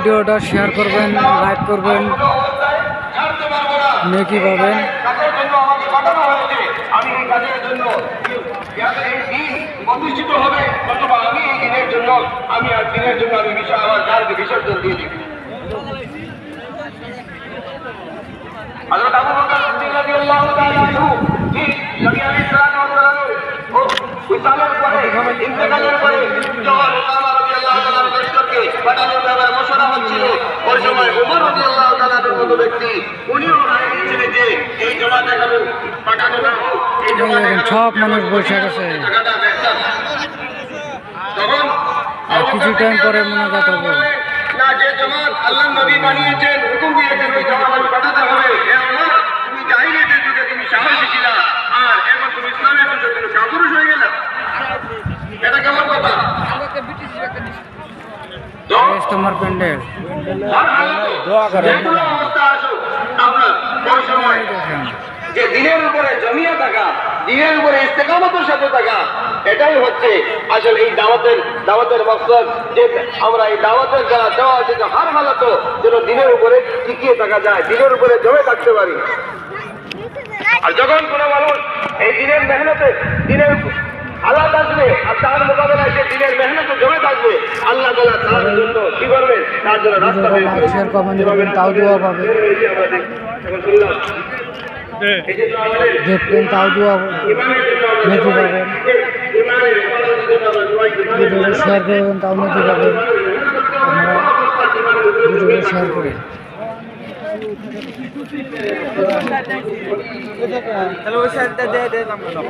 ভিডিওটা শেয়ার করবেন, লাইক করবেন, নেকি পাবেন। আমি এই কাজের জন্য এই দিন প্রতিষ্ঠিত হবে, অথবা আমি এই দিনের জন্য আমি আর দিনের জন্য আমি আমার জানকে বিসর্জন দিয়ে দিই। হযরত আবু বকর সিদ্দিক রাদিয়াল্লাহু তাআলা আনহু নবী আলাইহিস সালাতু ওয়াস সালামের পরে ইন্তেকালের পরে যখন ওসামা রাদিয়াল্লাহু তাআলা লশকরকে পাঠানোর ব্যাপারে মশওয়ারা হচ্ছিল, ওই সময় ওমর রাদিয়াল্লাহু তাআলার মতো ব্যক্তি উনিও রায় দিয়েছিলেন যে এই জমাতে কারো পাঠানো না হোক, এই জমাতে সব মানুষ বসে গেছে। তখন কিছু টাইম পরে মোনাজাত হবে। না, যে জামাত আল্লাহর নবী বানিয়েছেন, হুকুম দিয়েছেন ওই জামাত পাঠাতে হবে। তুমি জাহিলিয়াতের যুগে তুমি সাহসী ছিলা, আর এখন তুমি ইসলামের যুগে তুমি কাপুরুষ হয়ে গেলে, এটা কেমন কথা? তোমার প্যান্ডেল যে দিনের উপরে জমিয়ে থাকা, দিনের উপরে ইস্তেকামতের সাথে থাকা, এটাই হচ্ছে আসলে এই দাওয়াতের মকসদ। যে আমরা এই দাওয়াতের যারা দেওয়া আছে যে হার হালাত যেন দিনের উপরে টিকিয়ে থাকা যায়, দিনের উপরে জমে থাকতে পারি। আর যখন কোনো মানুষ এই দিনের মেহনতে দিনের হালাত আসবে আর তার মোকাবেলায় সে দিনের মেহনতে জমে থাকবে, আল্লাহ তাআলা তার জন্য কি করবেন? তার জন্য রাস্তা বের করবেন। শেয়ার কমেন্ট করবেন, তাও দোয়া পাবেন। দেখবেন, তাও দোয়া নেকি পাবেন। ভিডিওটা শেয়ার করবেন, তাও নেকি পাবেন। আপনারা ভিডিওটা শেয়ার করেন। তাহলে ওই সাইডটা দিয়ে দে বাচ্চা